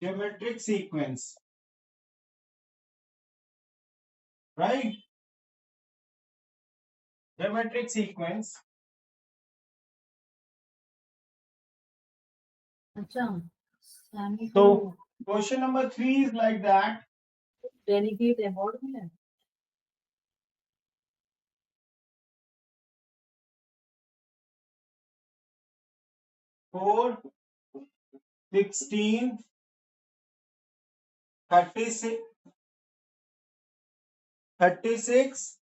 geometric sequence, right? Geometric sequence. So question number 3 is like that. Delegate award मिला 4, 16, 36, 36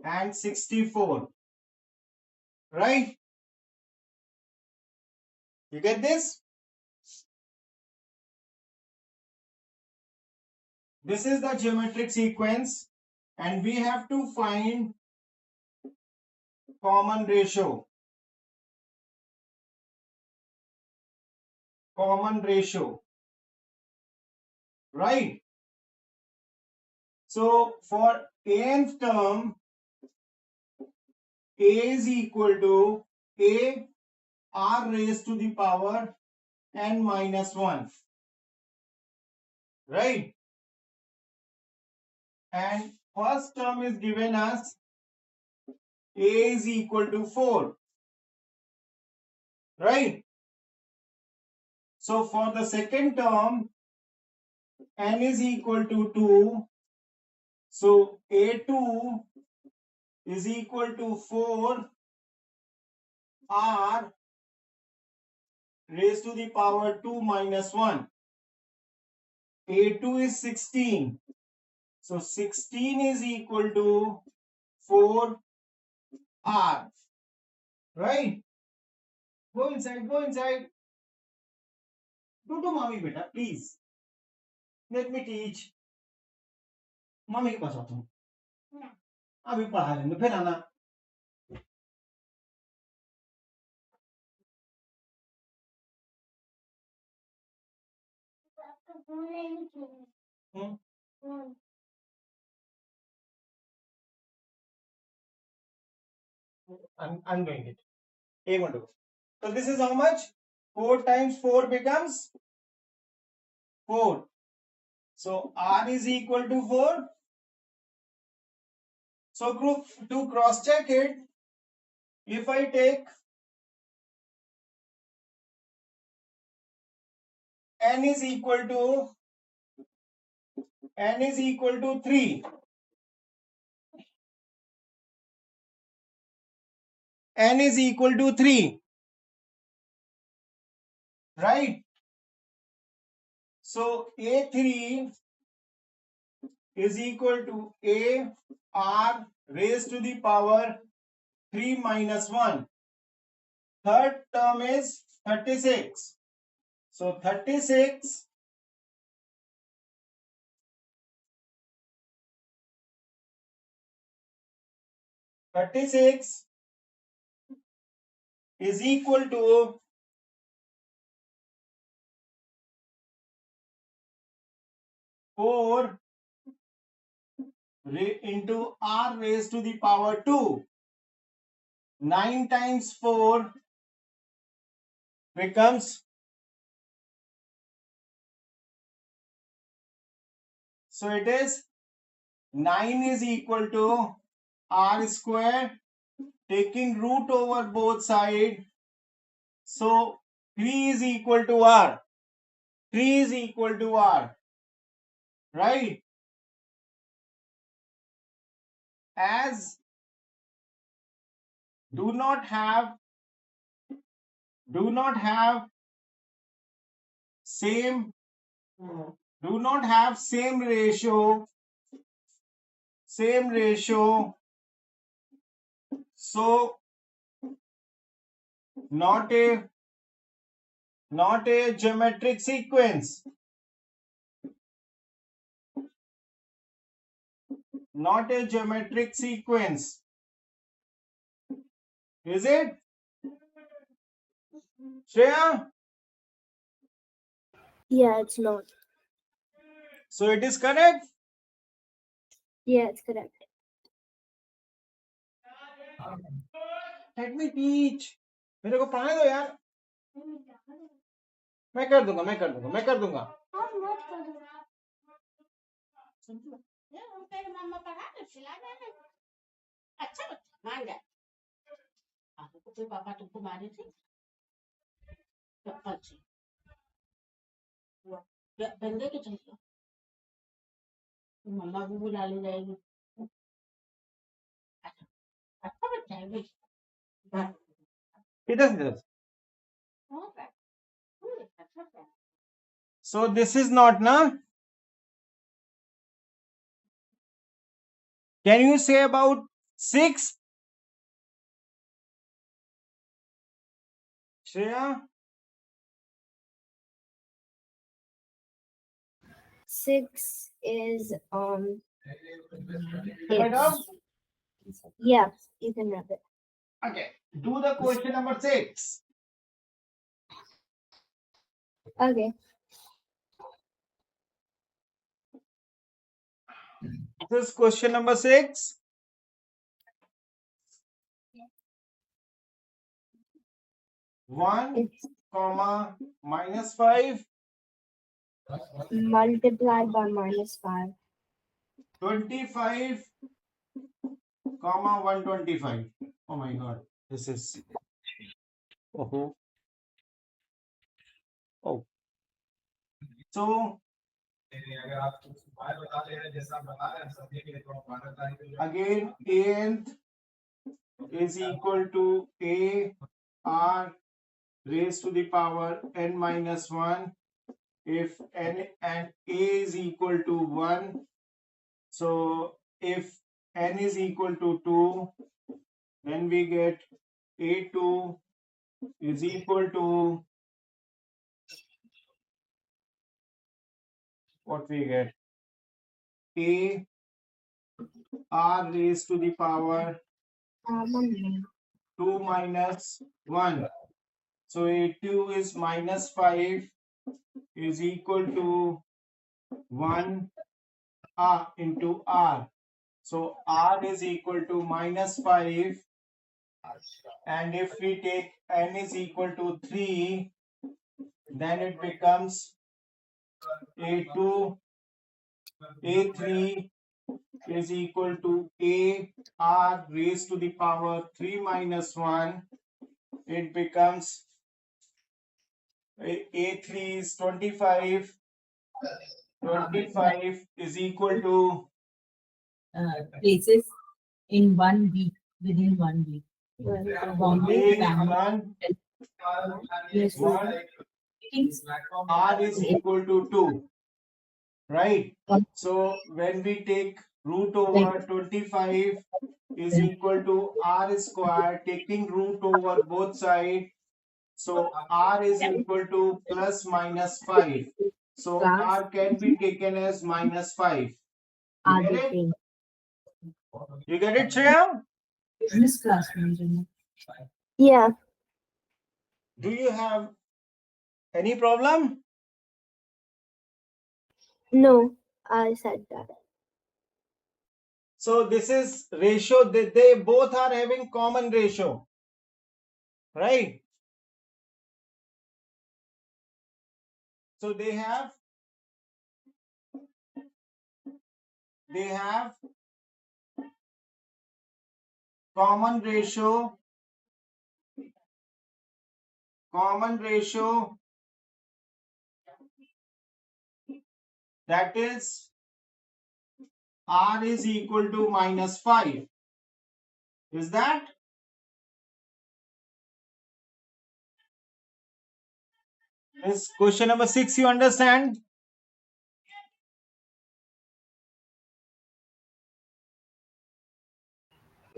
and 64, right? You get this? This is the geometric sequence and we have to find common ratio. Common ratio, right? So for nth term, a is equal to a r raised to the power n minus 1, right? And first term is given as a is equal to 4, right? So for the second term, n is equal to 2. So a2 is equal to 4 r raised to the power 2 minus 1. a2 is 16. So 16 is equal to 4 r, right? Go inside, go inside. Do to mommy beta, please. Let me teach. Mummy के पास आता हूँ अभी पढ़ा लेंगे फिर आना I'm doing it. A one two. So this is how much? 4 times 4 becomes 4. So R is equal to 4. So group to cross check it, if I take n is equal to 3. N is equal to 3. Right? So A3 is equal to A R raised to the power 3 minus 1. Third term is 36. So 36 is equal to 4 into R raised to the power 2. 9 times 4 becomes, so it is 9 is equal to R square, taking root over both sides. So 3 is equal to R. 3 is equal to R. Right? As do not have same ratio, so not a geometric sequence. Not a geometric sequence. Is it? Shreya? Yeah, it's not. So it is correct? Yeah, it's correct. Let me teach. मेरे को पढ़ाने दो यार. मैं कर दूंगा मैं कर दूंगा मैं कर दूंगा तेरे मम्मा पढ़ा दे सिला दे अच्छा बच्चा मान जा आपको तो पापा तुमको मारे थे चप्पल से बंदे के चलते मम्मा भी बुला ले जाएगी अच्छा बच्चा है भाई इधर इधर so this is not na can you say about 6 Shreya 6 is madam yeah, you can wrap it. okay do the question number 6 Okay. this is question number 6 1 It's comma minus 5 multiplied by -5. 25 comma 125 oh my god this is oh oh so again nth is equal to a r raised to the power n minus 1 if n and a is equal to 1 so if n is equal to 2 then we get a2 is equal to what we get a r raised to the power 2 minus 1 so a2 is minus 5 is equal to 1 r into r so r is equal to minus 5 and if we take n is equal to 3 then it becomes a2 a3 is equal to a r raised to the power 3 minus 1 it becomes a3 is 25 25 is equal to places in 1 week within 1 week Bombay a is Bangalore 1 yes 1 meetings r is equal to 2 right so when we take root over 25 is equal to r square taking root over both sides so r is equal to plus minus 5 so r can be taken as minus 5 you get it you get it Shreya business class में Yeah. do you have any problem No, I said that. so this is ratio they both are having common ratio right so they have common ratio that is r is equal to minus 5 is that is question number 6 you understand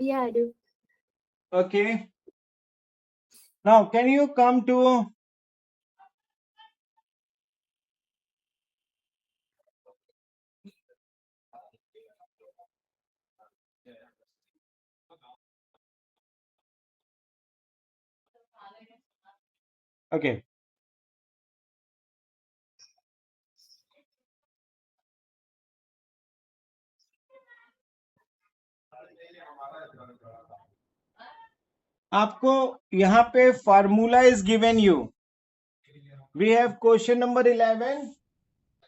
Yeah, I do. okay now can you come to okay आपको यहाँ पे formula is given you We have question number 11,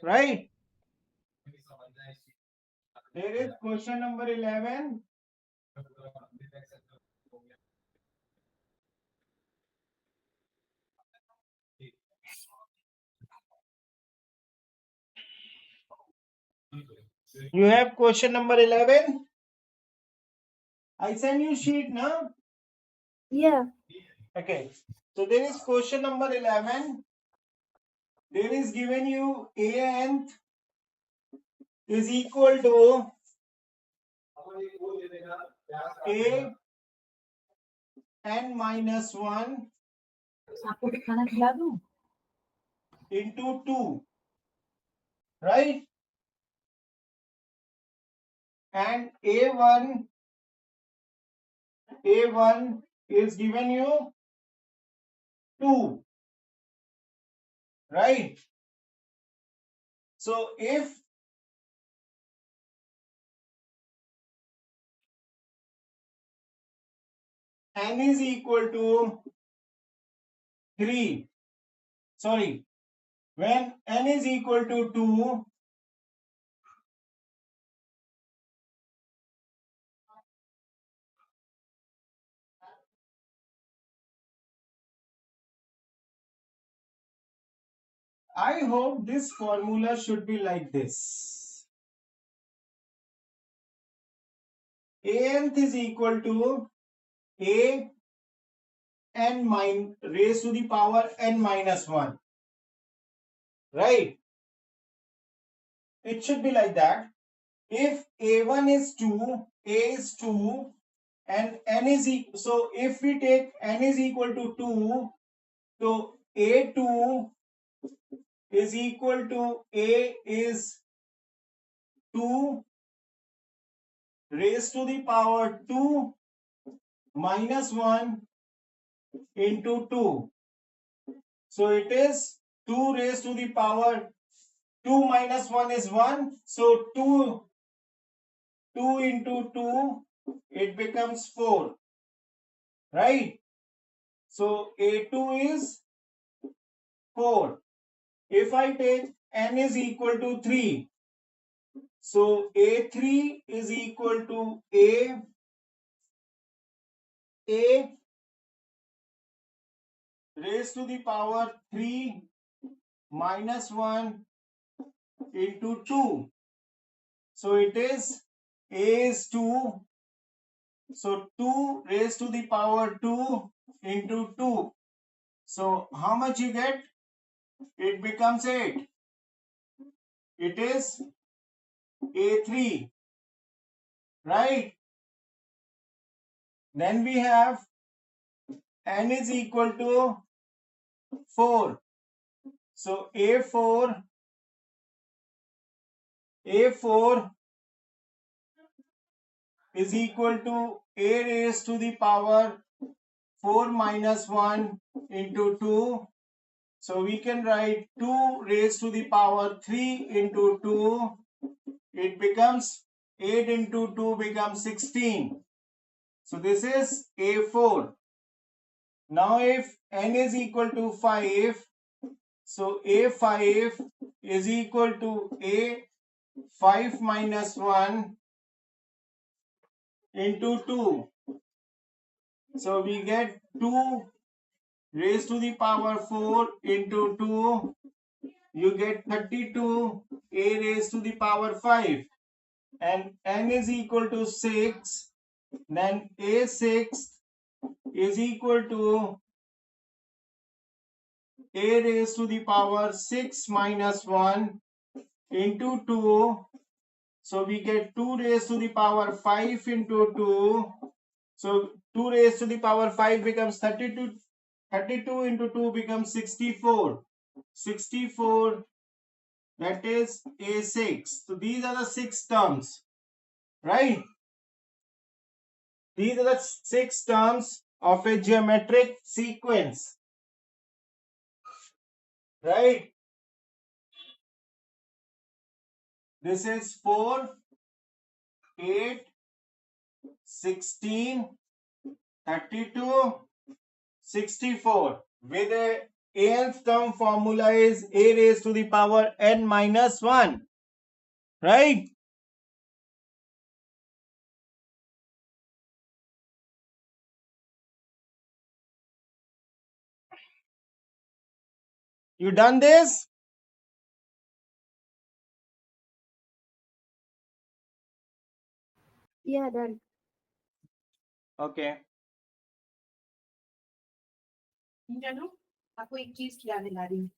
right? There is question number 11. You have question number 11. I send you sheet now. Yeah. Okay. So there is question number 11. There is given you a nth is equal to a n minus 1 into 2, right? And a1 is given you 2, right? So if n is equal to 3, sorry, when n is equal to 2, I hope this formula should be like this. Anth is equal to a n raised to the power n minus 1, right? It should be like that. If a1 is 2, a is 2, and n is so if we take n is equal to 2, so a2 is equal to a is 2 raised to the power 2 minus 1 into 2. So it is 2 raised to the power 2 minus 1 is 1. So 2 into 2, it becomes 4, right? So a2 is 4. If I take n is equal to 3, so a3 is equal to a raised to the power 3 minus 1 into 2. So it is a is 2. So 2 raised to the power 2 into 2. So how much you get? It becomes 8. It is a3, right? Then we have n is equal to 4. So a4 is equal to a raised to the power 4 minus 1 into 2. So we can write 2 raised to the power 3 into 2. It becomes 8 into 2 becomes 16. So this is a4. Now if n is equal to 5, so a5 is equal to a5 minus 1 into 2. So we get 2 raised to the power 4 into 2. You get 32 a raised to the power 5. And n is equal to 6. Then a6 is equal to a raised to the power 6 minus 1 into 2. So we get 2 raised to the power 5 into 2. So 2 raised to the power 5 becomes 32. 32 into 2 becomes 64. 64, that is a6. So these are the 6 terms, right? These are the 6 terms of a geometric sequence, right? This is 4, 8, 16, 32, 64 with a nth term formula is a raised to the power n minus 1, right? You done this? Yeah, done. Okay. Janu, aku एक चीज याद दिला रही हूँ.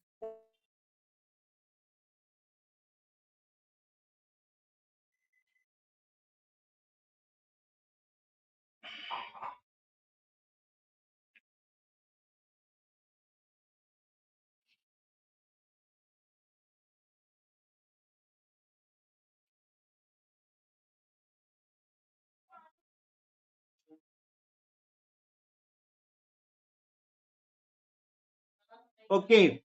Okay.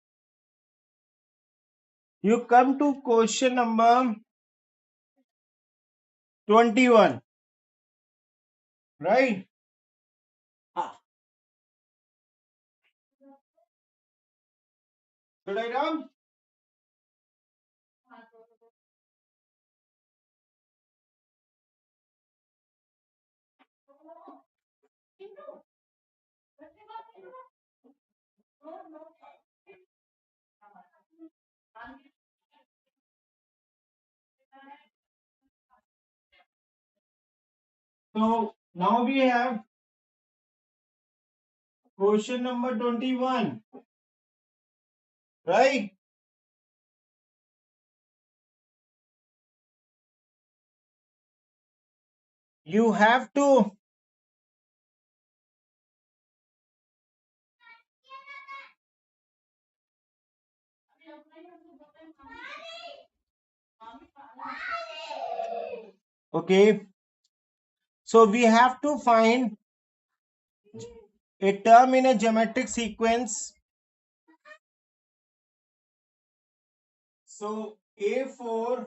You come to question number 21, right? Should I run? So now we have question number 21, right? You have to okay. So we have to find a term in a geometric sequence. So A4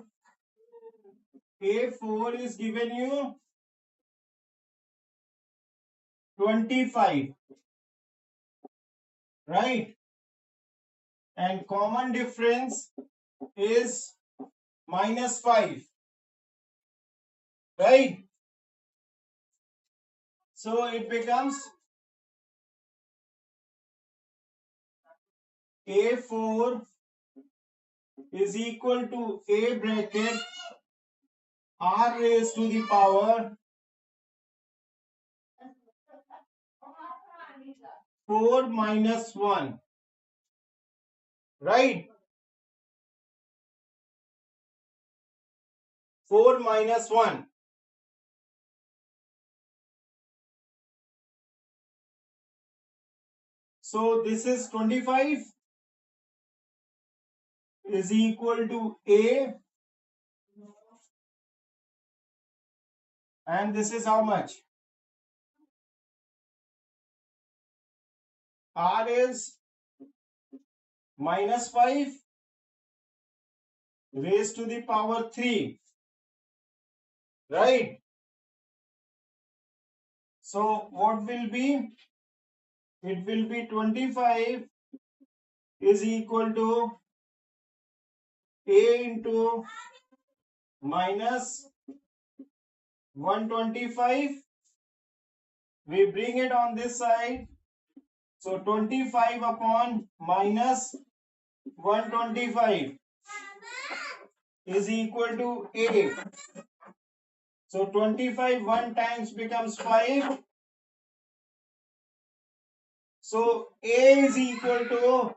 is given you 25, right? And common difference is -5, right? So it becomes A4 is equal to A bracket R raised to the power 4 minus 1, right? 4 minus 1. So this is 25 is equal to A, and this is how much? R is -5 raised to the power 3, right? So what will be? It will be 25 is equal to A into minus 125. We bring it on this side. So 25 upon minus 125 is equal to A. So 25 1 times becomes 5. So A is equal to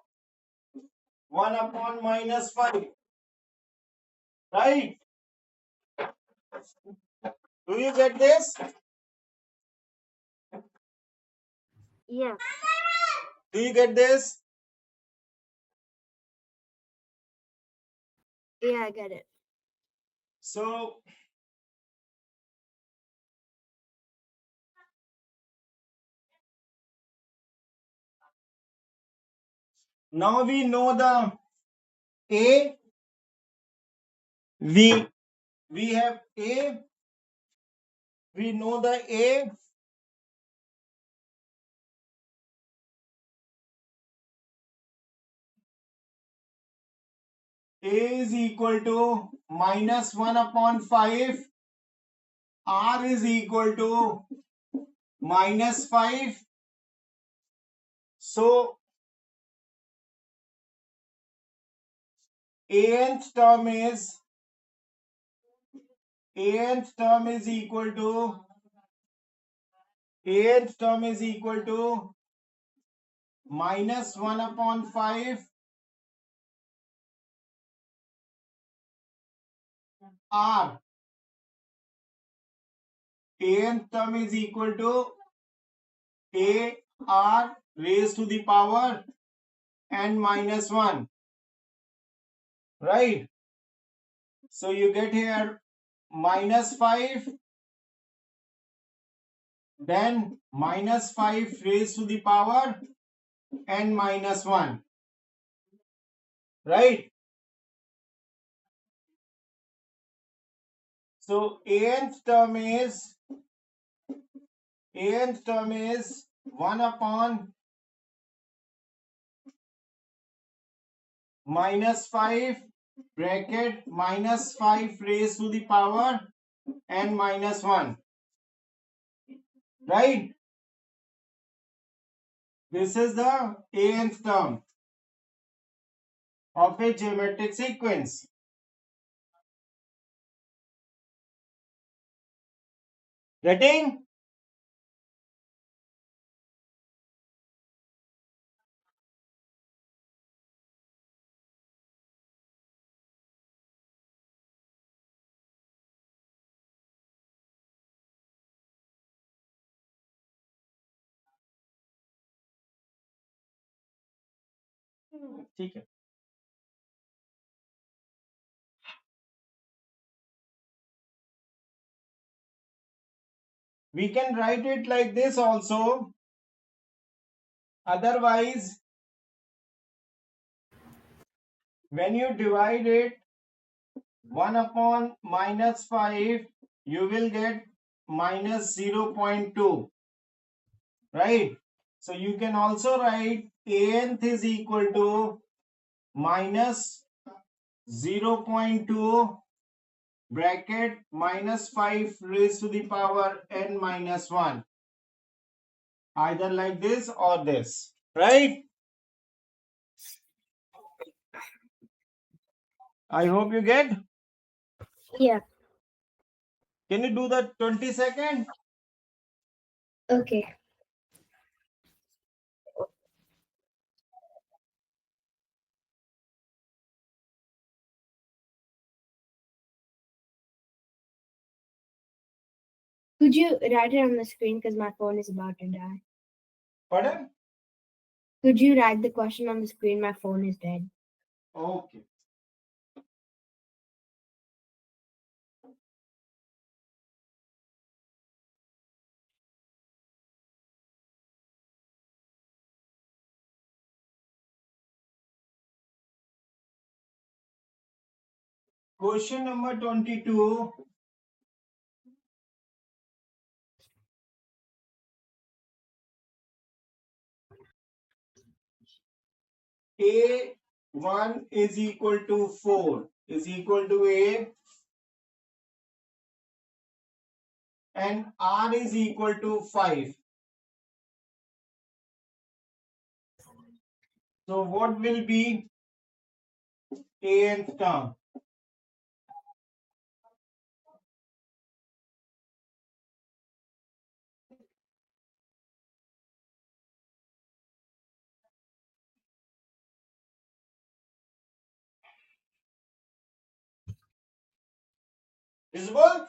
1 upon minus 5. Right? Do you get this? Yeah. Do you get this? Yeah, I get it. So now we know the A. We have A. We know the A. A is equal to minus 1 upon 5. R is equal to minus 5. So nth term is equal to minus 1 upon 5 R. Nth term is equal to a r raised to the power n minus 1, right? So you get here minus 5, then minus 5 raised to the power n minus 1, right? So nth term is 1 upon minus 5 bracket minus 5 raised to the power n minus 1, right? This is the nth term of a geometric sequence. Getting? ठीक है. We can write it like this also. Otherwise, when you divide it 1 upon minus 5, you will get minus 0.2, right? So you can also write nth is equal to minus 0.2 bracket minus 5 raised to the power n minus 1. Either like this or this, right? I hope you get. Yeah. Can you do the 22nd? Okay. Could you write it on the screen because my phone is about to die? Pardon? Could you write the question on the screen? My phone is dead. Okay. Question number 22. A1 is equal to 4 is equal to A, and R is equal to 5. So what will be nth term? Visible?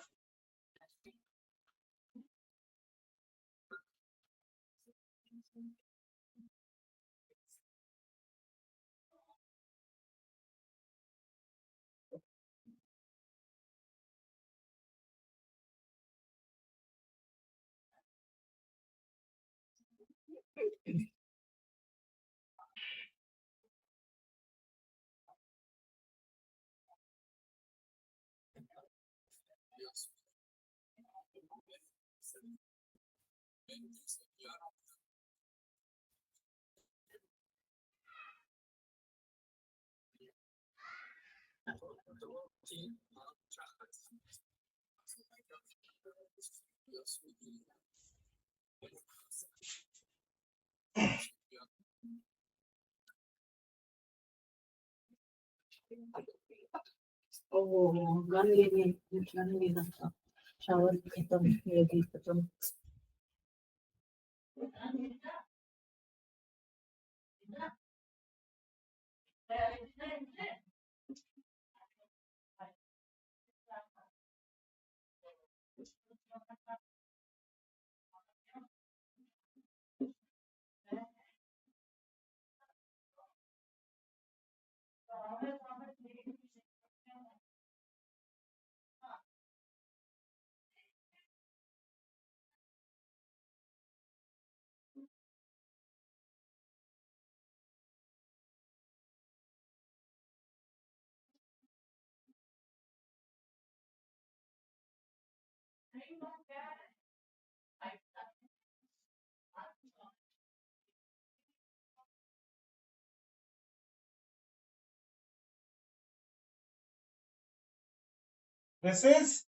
Oh, gun लेना था shower खत्म योगी खत्म This is